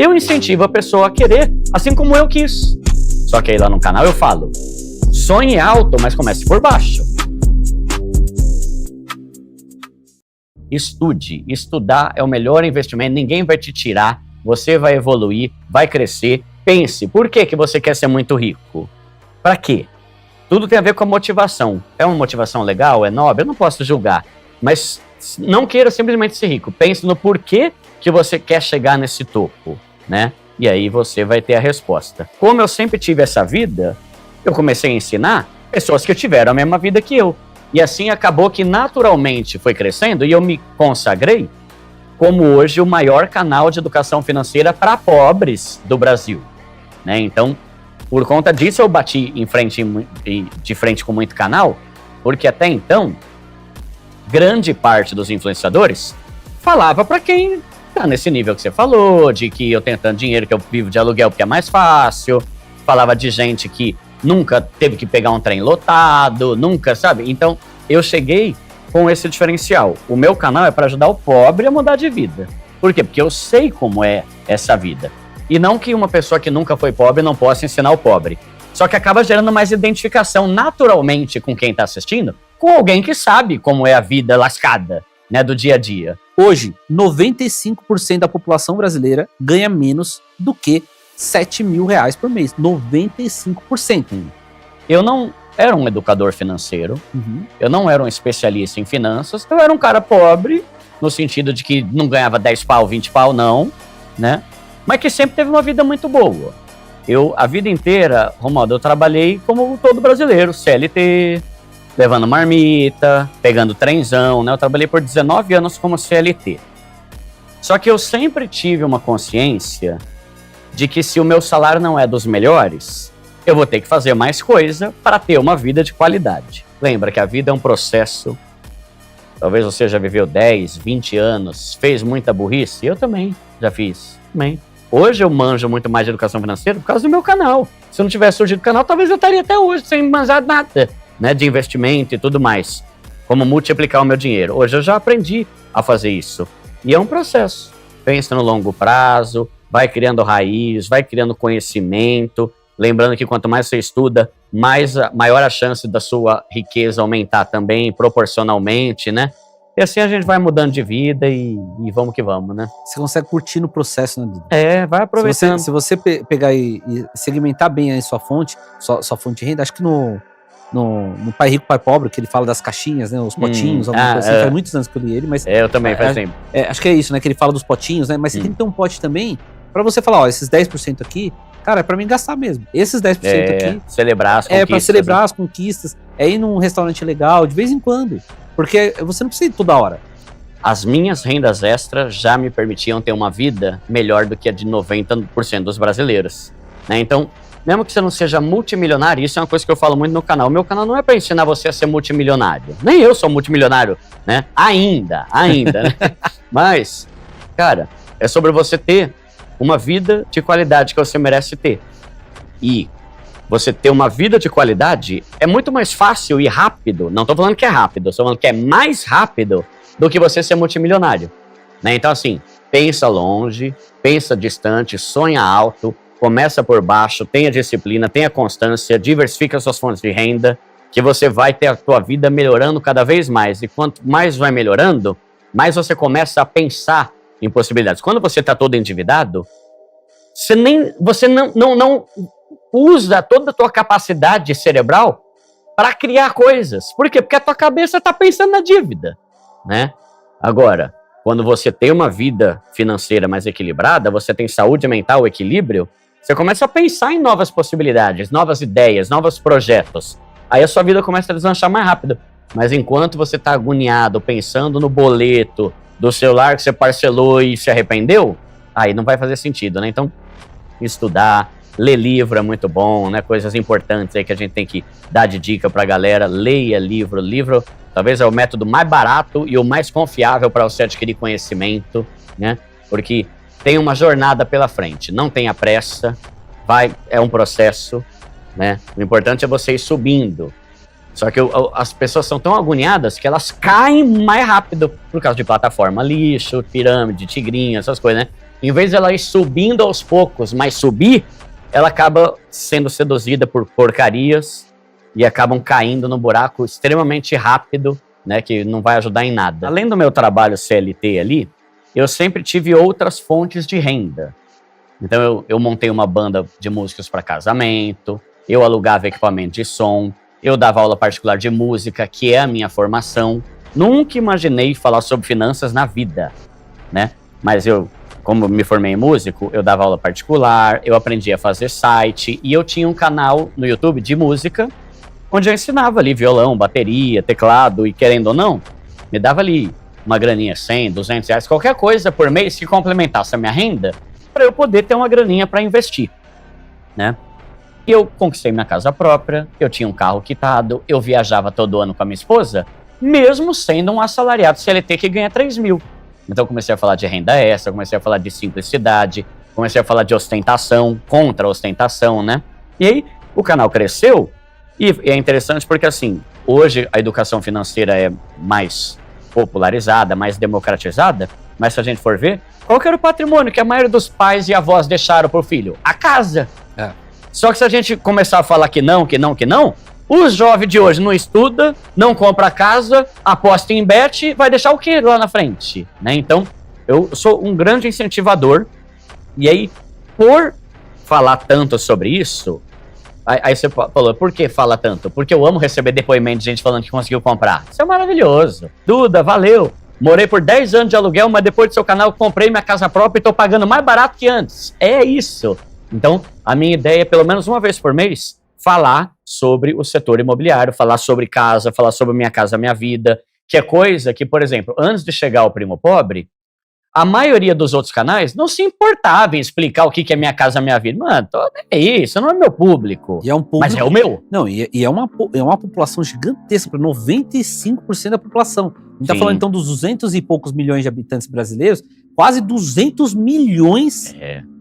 eu incentivo a pessoa a querer, assim como eu quis. Só que aí lá no canal eu falo, sonhe alto, mas comece por baixo. Estude. Estudar é o melhor investimento, ninguém vai te tirar, você vai evoluir, vai crescer. Pense, por que você quer ser muito rico? Para quê? Tudo tem a ver com a motivação. É uma motivação legal? É nobre? Eu não posso julgar. Mas não queira simplesmente ser rico. Pense no porquê que você quer chegar nesse topo, né? E aí você vai ter a resposta. Como eu sempre tive essa vida, eu comecei a ensinar pessoas que tiveram a mesma vida que eu. E assim acabou que naturalmente foi crescendo e eu me consagrei como hoje o maior canal de educação financeira para pobres do Brasil, né? Então, por conta disso eu bati de frente com muito canal, porque até então, grande parte dos influenciadores falava para quem tá nesse nível que você falou, de que eu tenho tanto dinheiro que eu vivo de aluguel porque é mais fácil, falava de gente que nunca teve que pegar um trem lotado, nunca, sabe? Então, eu cheguei com esse diferencial. O meu canal é para ajudar o pobre a mudar de vida. Por quê? Porque eu sei como é essa vida. E não que uma pessoa que nunca foi pobre não possa ensinar o pobre. Só que acaba gerando mais identificação naturalmente com quem está assistindo, com alguém que sabe como é a vida lascada, né, do dia a dia. Hoje, 95% da população brasileira ganha menos do que R$7 mil por mês. 95%. Eu não era um educador financeiro, eu não era um especialista em finanças, eu era um cara pobre, no sentido de que não ganhava 10 pau, 20 pau, não, né? Mas que sempre teve uma vida muito boa. A vida inteira, Romualdo, eu trabalhei como todo brasileiro, CLT, levando marmita, pegando trenzão, né? Eu trabalhei por 19 anos como CLT. Só que eu sempre tive uma consciência de que se o meu salário não é dos melhores, eu vou ter que fazer mais coisa para ter uma vida de qualidade. Lembra que a vida é um processo. Talvez você já viveu 10, 20 anos, fez muita burrice. Eu também já fiz. Também. Hoje eu manjo muito mais de educação financeira por causa do meu canal. Se não tivesse surgido o canal, talvez eu estaria até hoje sem manjar nada, né, de investimento e tudo mais. Como multiplicar o meu dinheiro. Hoje eu já aprendi a fazer isso. E é um processo. Pensa no longo prazo, vai criando raiz, vai criando conhecimento. Lembrando que quanto mais você estuda, maior a chance da sua riqueza aumentar também, proporcionalmente, né? E assim a gente vai mudando de vida e vamos que vamos, né? Você consegue curtir no processo, né, Dudu? Vai aproveitando. Se você pegar e segmentar bem aí sua fonte de renda, acho que no Pai Rico, Pai Pobre, que ele fala das caixinhas, né? Os potinhos, alguma coisa assim. Faz muitos anos que eu li ele, mas... Eu também, faz tempo. Acho que é isso, né? Que ele fala dos potinhos, né? Mas você tem que ter um pote também pra você falar, ó, esses 10% aqui, cara, é pra mim gastar mesmo. Esses 10% aqui... Celebrar as conquistas. É pra celebrar as conquistas. É ir num restaurante legal, de vez em quando. Porque você não precisa ir toda hora. As minhas rendas extras já me permitiam ter uma vida melhor do que a de 90% dos brasileiros, né? Então, mesmo que você não seja multimilionário, isso é uma coisa que eu falo muito no canal. Meu canal não é para ensinar você a ser multimilionário. Nem eu sou multimilionário, né? Ainda, né? Mas, cara, é sobre você ter uma vida de qualidade que você merece ter. E você ter uma vida de qualidade é muito mais fácil e rápido. Não tô falando que é rápido, tô falando que é mais rápido do que você ser multimilionário, né? Então, assim, pensa longe, pensa distante, sonha alto, começa por baixo, tenha disciplina, tenha constância, diversifica suas fontes de renda, que você vai ter a tua vida melhorando cada vez mais. E quanto mais vai melhorando, mais você começa a pensar em possibilidades. Quando você está todo endividado, você não usa toda a tua capacidade cerebral para criar coisas. Por quê? Porque a tua cabeça está pensando na dívida, né? Agora, quando você tem uma vida financeira mais equilibrada, você tem saúde mental, equilíbrio, você começa a pensar em novas possibilidades, novas ideias, novos projetos. Aí a sua vida começa a deslanchar mais rápido. Mas enquanto você está agoniado, pensando no boleto do celular que você parcelou e se arrependeu, aí não vai fazer sentido, né? Então, estudar, ler livro é muito bom, né? Coisas importantes aí que a gente tem que dar de dica pra galera. Leia livro. Livro talvez é o método mais barato e o mais confiável para você adquirir conhecimento, né? Porque tem uma jornada pela frente, não tenha pressa, é um processo, né? O importante é você ir subindo. Só que as pessoas são tão agoniadas que elas caem mais rápido por causa de plataforma lixo, pirâmide, tigrinho, essas coisas, né? em vez de ela ir subindo aos poucos, mas subir, ela acaba sendo seduzida por porcarias e acabam caindo no buraco extremamente rápido, né, que não vai ajudar em nada. Além do meu trabalho CLT ali, eu sempre tive outras fontes de renda. Então eu montei uma banda de músicos para casamento, eu alugava equipamento de som, eu dava aula particular de música, que é a minha formação. Nunca imaginei falar sobre finanças na vida, né? Mas eu, como me formei em músico, eu dava aula particular, eu aprendi a fazer site e eu tinha um canal no YouTube de música, onde eu ensinava ali violão, bateria, teclado e querendo ou não, me dava ali uma graninha, 100, 200 reais, qualquer coisa por mês que complementasse a minha renda, para eu poder ter uma graninha para investir, né? E eu conquistei minha casa própria, eu tinha um carro quitado, eu viajava todo ano com a minha esposa, mesmo sendo um assalariado CLT que ganha 3 mil. Então comecei a falar de renda extra, comecei a falar de simplicidade, comecei a falar de ostentação, contra a ostentação, né? E aí o canal cresceu e é interessante porque assim, hoje a educação financeira é mais popularizada, mais democratizada, mas se a gente for ver, qual que era o patrimônio que a maioria dos pais e avós deixaram pro filho? A casa. É. Só que se a gente começar a falar que não, os jovens de hoje não estuda, não compra casa, aposta em bet, vai deixar o que lá na frente? Né? Então, eu sou um grande incentivador. E aí, por falar tanto sobre isso, aí você falou, por que fala tanto? Porque eu amo receber depoimento de gente falando que conseguiu comprar. Isso é maravilhoso. Duda, valeu. Morei por 10 anos de aluguel, mas depois do seu canal comprei minha casa própria e tô pagando mais barato que antes. É isso. Então, a minha ideia é, pelo menos uma vez por mês, falar sobre o setor imobiliário, falar sobre casa, falar sobre Minha Casa Minha Vida, que é coisa que, por exemplo, antes de chegar ao Primo Pobre, a maioria dos outros canais não se importava em explicar o que é Minha Casa Minha Vida. Mano, é isso, não é meu público. E é um público, mas é o meu. Não, é uma população gigantesca, 95% da população. A gente tá falando então dos 200 e poucos milhões de habitantes brasileiros, quase 200 milhões,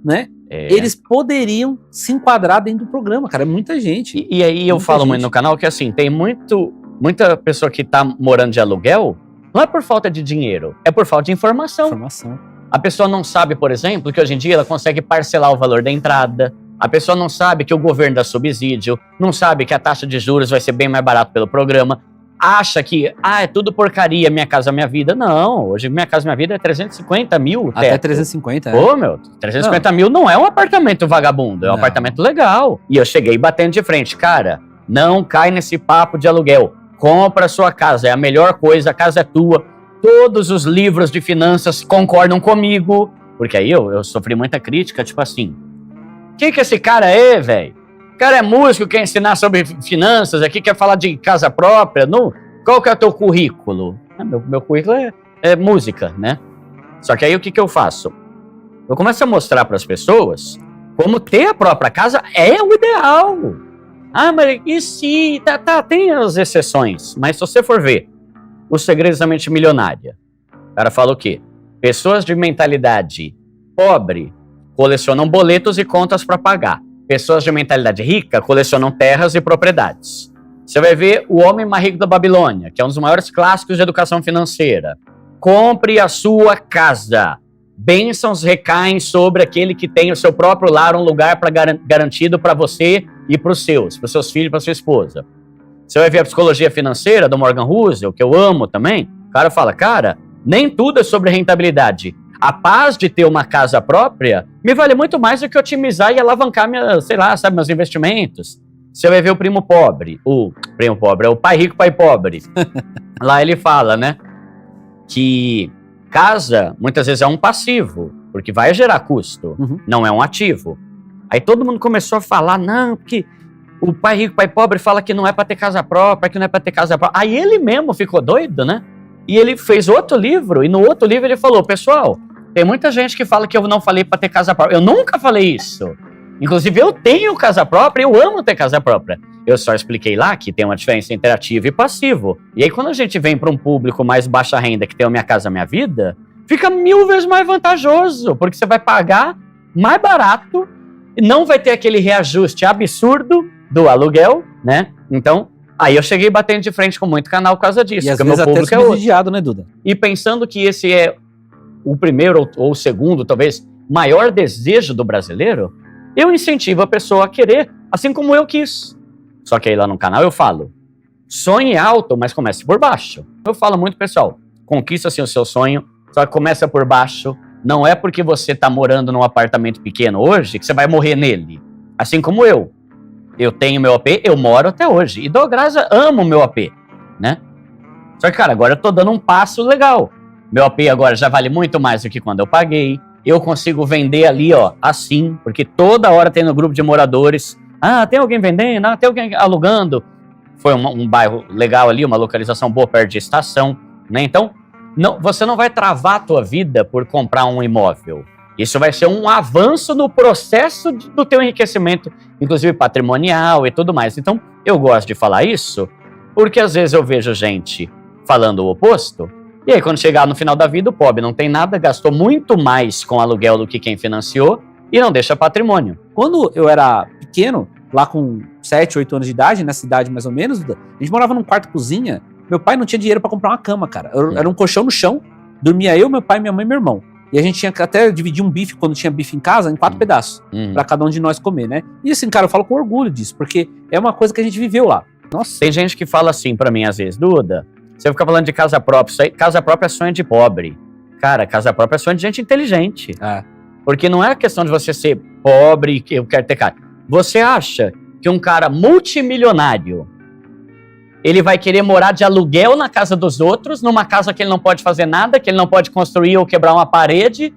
né? Eles poderiam se enquadrar dentro do programa, cara, é muita gente. E aí eu falo muito no canal que assim, tem muita pessoa que tá morando de aluguel, não é por falta de dinheiro, é por falta de informação. A pessoa não sabe, por exemplo, que hoje em dia ela consegue parcelar o valor da entrada, a pessoa não sabe que o governo dá subsídio, não sabe que a taxa de juros vai ser bem mais barato pelo programa, acha que, é tudo porcaria, Minha Casa Minha Vida. Não, hoje Minha Casa Minha Vida é 350 mil. Até 350, Pô, meu, 350 mil não é um apartamento vagabundo, é um apartamento legal. E eu cheguei batendo de frente, cara, não cai nesse papo de aluguel. Compra a sua casa, é a melhor coisa, a casa é tua. Todos os livros de finanças concordam comigo. Porque aí eu sofri muita crítica, tipo assim, quem que esse cara é, velho? O cara é músico, quer ensinar sobre finanças, aqui quer falar de casa própria. Não? Qual que é o teu currículo? Meu currículo é música, né? Só que aí o que eu faço? Eu começo a mostrar para as pessoas como ter a própria casa é o ideal. Mas e se... tem as exceções, mas se você for ver Os Segredos da Mente Milionária, o cara fala o quê? Pessoas de mentalidade pobre colecionam boletos e contas para pagar. Pessoas de mentalidade rica colecionam terras e propriedades. Você vai ver O Homem Mais Rico da Babilônia, que é um dos maiores clássicos de educação financeira. Compre a sua casa. Bênçãos recaem sobre aquele que tem o seu próprio lar, um lugar garantido para você e para os seus filhos, para sua esposa. Você vai ver a Psicologia Financeira do Morgan Housel, que eu amo também. O cara fala, cara, nem tudo é sobre rentabilidade. A paz de ter uma casa própria me vale muito mais do que otimizar e alavancar meus investimentos. Você vai ver o Primo Pobre. O Primo Pobre é o Pai Rico, Pai Pobre. Lá ele fala, né, que casa muitas vezes é um passivo, porque vai gerar custo, não é um ativo. Aí todo mundo começou a falar, não, porque o Pai Rico, Pai Pobre fala que não é para ter casa própria, que não é para ter casa própria. Aí ele mesmo ficou doido, né? E ele fez outro livro, e no outro livro ele falou, pessoal, tem muita gente que fala que eu não falei para ter casa própria. Eu nunca falei isso. Inclusive, eu tenho casa própria, eu amo ter casa própria. Eu só expliquei lá que tem uma diferença entre ativo e passivo. E aí, quando a gente vem para um público mais baixa renda, que tem o Minha Casa Minha Vida, fica 1000 vezes mais vantajoso, porque você vai pagar mais barato, e não vai ter aquele reajuste absurdo do aluguel, né? Então, aí eu cheguei batendo de frente com muito canal por causa disso. E às vezes até subsidiado, né, Duda? E pensando que esse é o primeiro ou o segundo, talvez, maior desejo do brasileiro, eu incentivo a pessoa a querer, assim como eu quis. Só que aí lá no canal eu falo, sonhe alto, mas comece por baixo. Eu falo muito, pessoal, conquista assim o seu sonho, só que começa por baixo. Não é porque você tá morando num apartamento pequeno hoje que você vai morrer nele. Assim como eu. Eu tenho meu AP, eu moro até hoje. E dou graças, amo meu AP, né? Só que, cara, agora eu tô dando um passo legal. Meu AP agora já vale muito mais do que quando eu paguei. Eu consigo vender ali, ó, assim, porque toda hora tem no grupo de moradores. Ah, tem alguém vendendo? Ah, tem alguém alugando? Foi um bairro legal ali, uma localização boa perto de estação, né? Então, você não vai travar a tua vida por comprar um imóvel. Isso vai ser um avanço no processo do teu enriquecimento, inclusive patrimonial e tudo mais. Então, eu gosto de falar isso, porque às vezes eu vejo gente falando o oposto, e aí quando chegar no final da vida, o pobre não tem nada, gastou muito mais com aluguel do que quem financiou, e não deixa patrimônio. Quando eu era pequeno, lá com 7, 8 anos de idade, na cidade mais ou menos, a gente morava num quarto-cozinha, meu pai não tinha dinheiro pra comprar uma cama, cara. Era um colchão no chão, dormia eu, meu pai, minha mãe e meu irmão. E a gente tinha que até dividir um bife, quando tinha bife em casa, em 4 pedaços, pra cada um de nós comer, né? E assim, cara, eu falo com orgulho disso, porque é uma coisa que a gente viveu lá. Nossa, tem gente que fala assim pra mim às vezes, Duda, você fica falando de casa própria, isso aí, casa própria é sonho de pobre. Cara, casa própria é sonho de gente inteligente. Porque não é a questão de você ser pobre e que eu quero ter casa. Você acha que um cara multimilionário, ele vai querer morar de aluguel na casa dos outros, numa casa que ele não pode fazer nada, que ele não pode construir ou quebrar uma parede?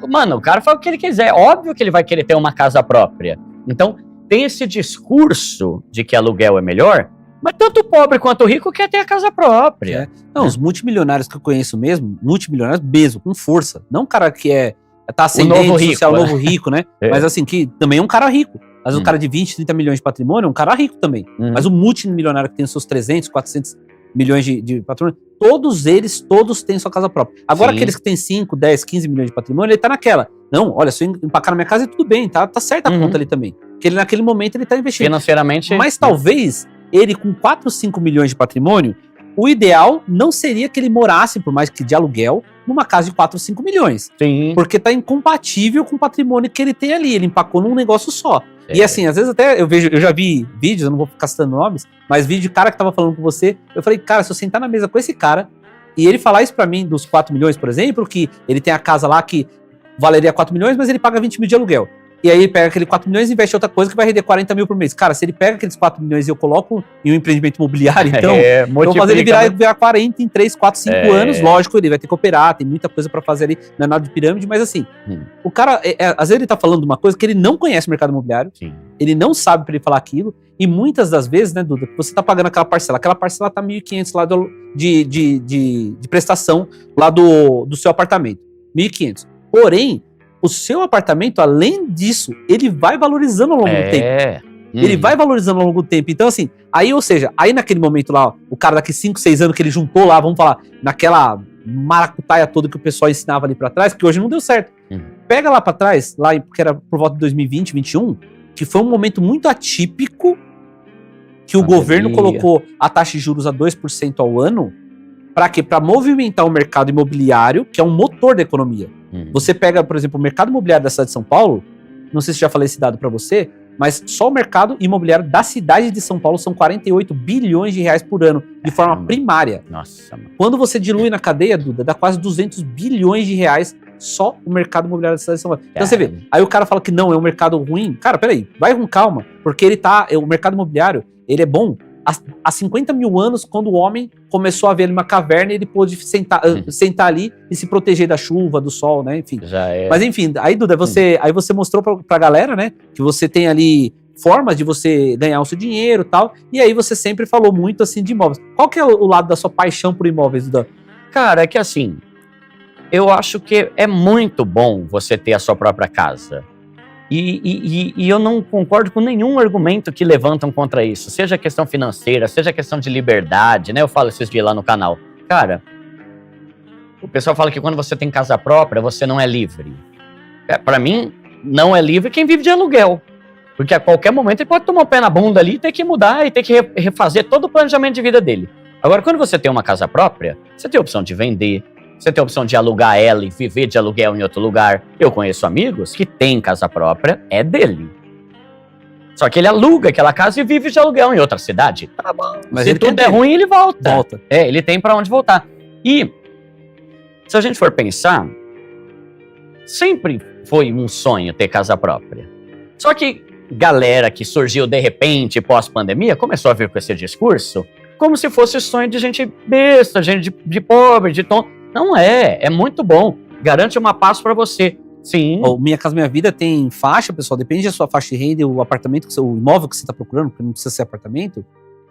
Mano, o cara fala o que ele quiser. Óbvio que ele vai querer ter uma casa própria. Então, tem esse discurso de que aluguel é melhor, mas tanto o pobre quanto o rico quer ter a casa própria. Não, os multimilionários que eu conheço mesmo, multimilionários mesmo, com força. Não um cara que tá ascendente, novo rico, social, novo rico, né? Mas assim, que também é um cara rico. Às vezes um cara de 20, 30 milhões de patrimônio é um cara rico também. Mas o multimilionário que tem os seus 300, 400 milhões de patrimônio, todos têm sua casa própria. Agora aqueles que têm 5, 10, 15 milhões de patrimônio, ele tá naquela. Não, olha, se eu empacar na minha casa, tudo bem, tá certa a conta ali também. Porque ele, naquele momento ele tá investindo. Financeiramente. Mas talvez ele com 4, 5 milhões de patrimônio, o ideal não seria que ele morasse, por mais que de aluguel, numa casa de 4, 5 milhões. Sim. Porque tá incompatível com o patrimônio que ele tem ali. Ele empacou num negócio só. E assim, às vezes até eu já vi vídeos, eu não vou ficar citando nomes, mas vídeo de cara que tava falando com você, eu falei, cara, se eu sentar na mesa com esse cara, e ele falar isso pra mim dos 4 milhões, por exemplo, que ele tem a casa lá que valeria 4 milhões, mas ele paga 20 mil de aluguel. E aí ele pega aquele 4 milhões e investe em outra coisa que vai render 40 mil por mês. Cara, se ele pega aqueles 4 milhões e eu coloco em um empreendimento imobiliário, então, eu vou fazer ele virar 40 em 3, 4, 5 anos. Lógico, ele vai ter que operar, tem muita coisa pra fazer ali, não é nada de pirâmide, mas assim, o cara, às vezes ele tá falando uma coisa que ele não conhece o mercado imobiliário, ele não sabe pra ele falar aquilo, e muitas das vezes, né, Duda, você tá pagando aquela parcela tá 1.500 lá de prestação lá do seu apartamento, 1.500. Porém, o seu apartamento, além disso, ele vai valorizando ao longo do tempo. Ele vai valorizando ao longo do tempo. Então, assim, ou seja, naquele momento lá, o cara daqui 5, 6 anos que ele juntou lá, vamos falar, naquela maracutaia toda que o pessoal ensinava ali pra trás, que hoje não deu certo. Pega lá pra trás, lá, porque era por volta de 2020, 2021, que foi um momento muito atípico, que o governo colocou a taxa de juros a 2% ao ano. Pra quê? Pra movimentar o mercado imobiliário, que é um motor da economia. Você pega, por exemplo, o mercado imobiliário da cidade de São Paulo, não sei se já falei esse dado pra você, mas só o mercado imobiliário da cidade de São Paulo são 48 bilhões de reais por ano, de forma primária. Nossa, mano. Quando você dilui na cadeia, Duda, dá quase 200 bilhões de reais só o mercado imobiliário da cidade de São Paulo. Então você vê, aí o cara fala que não, é um mercado ruim. Cara, peraí, vai com calma, porque o mercado imobiliário, ele é bom há 50 mil anos, quando o homem começou a ver uma caverna e ele pôde sentar ali e se proteger da chuva, do sol, né? Enfim. Mas enfim, aí, Duda, aí você mostrou pra galera, né? Que você tem ali formas de você ganhar o seu dinheiro e tal. E aí você sempre falou muito assim de imóveis. Qual que é o lado da sua paixão por imóveis, Duda? Cara, é que assim, eu acho que é muito bom você ter a sua própria casa. E eu não concordo com nenhum argumento que levantam contra isso. Seja questão financeira, seja questão de liberdade, né? Eu falo esses dias lá no canal. Cara, o pessoal fala que quando você tem casa própria, você não é livre. Pra mim, não é livre quem vive de aluguel. Porque a qualquer momento ele pode tomar o pé na bunda ali e ter que mudar e ter que refazer todo o planejamento de vida dele. Agora, quando você tem uma casa própria, você tem a opção de vender, Você tem a opção de alugar ela e viver de aluguel em outro lugar. Eu conheço amigos que têm casa própria, é dele. Só que ele aluga aquela casa e vive de aluguel em outra cidade. Tá bom. Mas se tudo é ruim, ele volta. Ele tem pra onde voltar. E, se a gente for pensar, sempre foi um sonho ter casa própria. Só que galera que surgiu de repente pós-pandemia começou a vir com esse discurso como se fosse sonho de gente besta, gente de pobre, de tom. Não é, é muito bom. Garante uma paz pra você. Sim. O Minha Casa Minha Vida tem faixa, pessoal, depende da sua faixa de renda, o apartamento, o imóvel que você tá procurando, porque não precisa ser apartamento,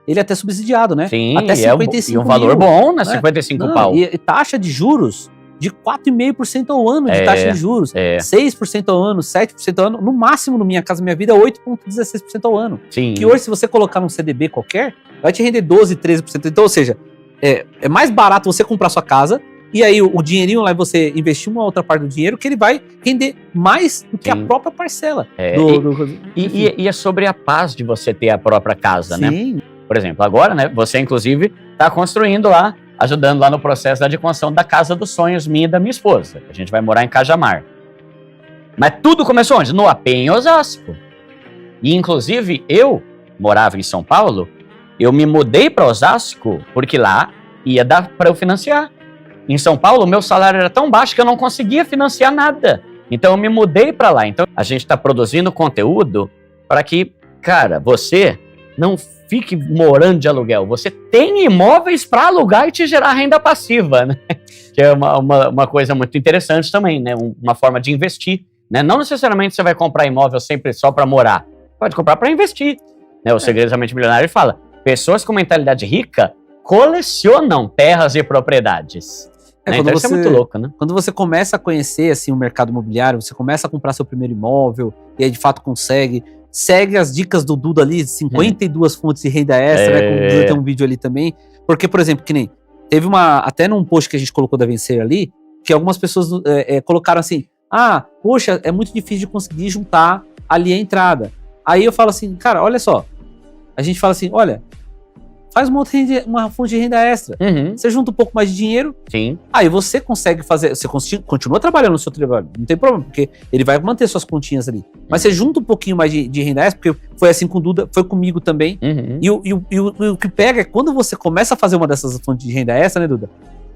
ele é até subsidiado, né? Sim, até 55 e um valor bom, né? 55 não, pau. E taxa de juros de 4,5% ao ano de taxa de juros, 6% ao ano, 7% ao ano, no máximo no Minha Casa Minha Vida 8,16% ao ano. Sim. Que hoje, se você colocar num CDB qualquer, vai te render 12%, 13%. Então, ou seja, é mais barato você comprar sua casa, e aí o dinheirinho lá, você investir uma outra parte do dinheiro, que ele vai render mais do que a própria parcela. E é sobre a paz de você ter a própria casa, né? Por exemplo, agora, né, você inclusive está construindo lá, ajudando lá no processo da construção da casa dos sonhos minha e da minha esposa. A gente vai morar em Cajamar. Mas tudo começou onde? No AP em Osasco. E inclusive eu morava em São Paulo, eu me mudei para Osasco porque lá ia dar para eu financiar. Em São Paulo, o meu salário era tão baixo que eu não conseguia financiar nada. Então eu me mudei para lá. Então a gente está produzindo conteúdo para que, cara, você não fique morando de aluguel. Você tem imóveis para alugar e te gerar renda passiva, né? Que é uma coisa muito interessante também, né? Uma forma de investir, né? Não necessariamente você vai comprar imóvel sempre só para morar. Pode comprar para investir, né? O Segredos da Mente Milionária fala, pessoas com mentalidade rica colecionam terras e propriedades. Né? Então isso é muito louco, né? Quando você começa a conhecer assim, o mercado imobiliário, você começa a comprar seu primeiro imóvel, e aí de fato segue as dicas do Duda ali, 52 fontes de renda extra, né? Como o Duda tem um vídeo ali também. Porque, por exemplo, que nem teve até num post que a gente colocou da Vencer ali, que algumas pessoas colocaram assim, poxa, é muito difícil de conseguir juntar ali a entrada. Aí eu falo assim, cara, olha só, a gente fala assim, olha, faz uma fonte de renda extra. Você junta um pouco mais de dinheiro. Sim. Aí você consegue fazer. Você continua trabalhando no seu trabalho. Não tem problema, porque ele vai manter suas continhas ali. Mas você junta um pouquinho mais de renda extra, porque foi assim com o Duda, foi comigo também. E o que pega é quando você começa a fazer uma dessas fontes de renda extra, né, Duda?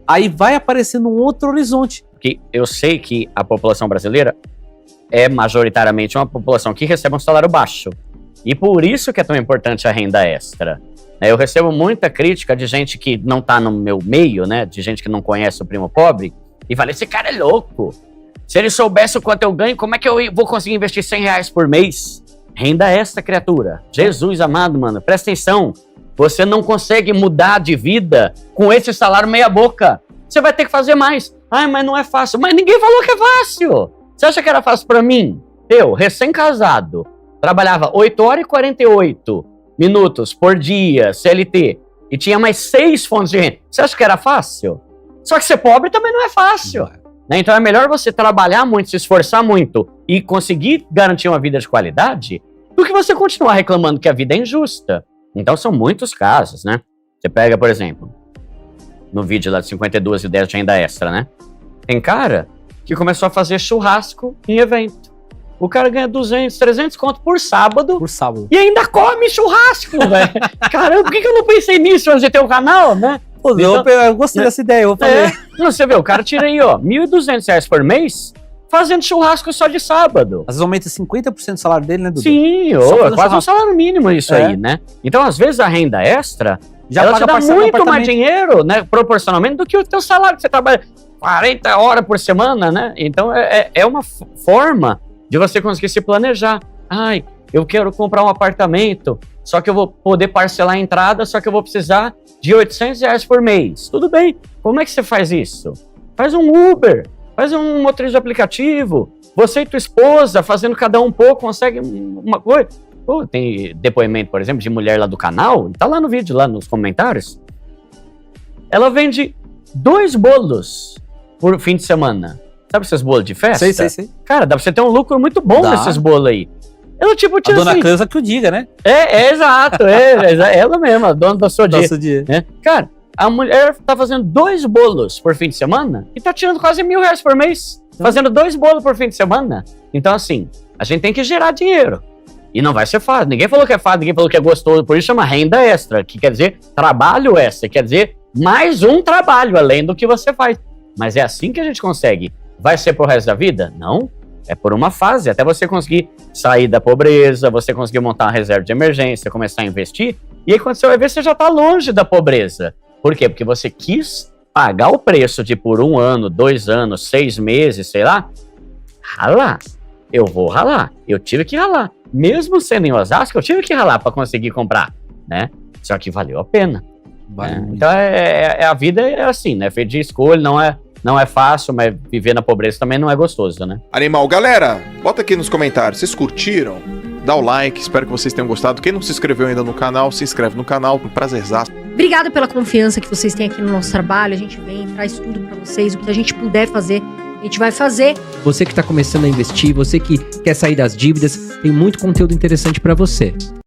Aí vai aparecendo um outro horizonte. Porque eu sei que a população brasileira é majoritariamente uma população que recebe um salário baixo. E por isso que é tão importante a renda extra. Eu recebo muita crítica de gente que não tá no meu meio, né? De gente que não conhece o primo pobre. E fala, esse cara é louco. Se ele soubesse o quanto eu ganho, como é que eu vou conseguir investir R$100 por mês? Renda extra, criatura. Jesus amado, mano, presta atenção. Você não consegue mudar de vida com esse salário meia boca. Você vai ter que fazer mais. Mas não é fácil. Mas ninguém falou que é fácil. Você acha que era fácil pra mim? Eu, recém-casado, trabalhava 8 horas e 48 minutos por dia, CLT, e tinha mais 6 fontes de renda. Você acha que era fácil? Só que ser pobre também não é fácil. Né? Então é melhor você trabalhar muito, se esforçar muito e conseguir garantir uma vida de qualidade do que você continuar reclamando que a vida é injusta. Então são muitos casos, né? Você pega, por exemplo, no vídeo lá de 52 ideias de renda extra, né? Tem cara que começou a fazer churrasco em evento. O cara ganha 200, 300 conto por sábado. Por sábado. E ainda come churrasco, velho. Caramba, por que eu não pensei nisso antes de ter o canal, né? Pô, então, eu gostei dessa ideia, eu vou fazer. Você vê, o cara tira aí, ó, R$1.200 por mês fazendo churrasco só de sábado. Às vezes aumenta 50% do salário dele, né, Dudu? Sim, é quase um salário mínimo isso aí, né? Então, às vezes, a renda extra ela te dá muito mais dinheiro, né, proporcionalmente, do que o teu salário, que você trabalha 40 horas por semana, né? Então, é uma forma de você conseguir se planejar. Eu quero comprar um apartamento, só que eu vou poder parcelar a entrada, só que eu vou precisar de R$800 por mês. Tudo bem, como é que você faz isso? Faz um Uber, faz um motorista de aplicativo, você e tua esposa, fazendo cada um pouco, consegue uma coisa. Pô, tem depoimento, por exemplo, de mulher lá do canal, tá lá no vídeo, lá nos comentários. Ela vende 2 bolos por fim de semana. Sabe esses bolos de festa? Sei. Cara, dá pra você ter um lucro muito bom nesses bolos aí. Ela, tipo, a dona Cleusa que o diga, né? Exato. Ela mesma, a dona da sua dia. Dia. Né? Cara, A mulher tá fazendo 2 bolos por fim de semana e tá tirando quase R$1.000 por mês. Fazendo 2 bolos por fim de semana. Então, assim, a gente tem que gerar dinheiro. E não vai ser fácil. Ninguém falou que é fácil, ninguém falou que é gostoso. Por isso chama renda extra, que quer dizer trabalho extra. Quer dizer mais um trabalho além do que você faz. Mas é assim que a gente consegue. Vai ser pro resto da vida? Não. É por uma fase, até você conseguir sair da pobreza, você conseguir montar uma reserva de emergência, começar a investir. E aí, quando você vai ver, você já tá longe da pobreza. Por quê? Porque você quis pagar o preço de por 1 ano, 2 anos, 6 meses, sei lá, ralar. Eu vou ralar. Eu tive que ralar. Mesmo sendo em Osasco, eu tive que ralar para conseguir comprar, né? Só que valeu a pena. Então, a vida é assim, né? Feito de escolha, não é fácil, mas viver na pobreza também não é gostoso, né? Animal, galera, bota aqui nos comentários, vocês curtiram? Dá o like, espero que vocês tenham gostado. Quem não se inscreveu ainda no canal, se inscreve no canal, um prazerzaço. Obrigada pela confiança que vocês têm aqui no nosso trabalho. A gente vem, traz tudo pra vocês, o que a gente puder fazer, a gente vai fazer. Você que está começando a investir, você que quer sair das dívidas, tem muito conteúdo interessante para você.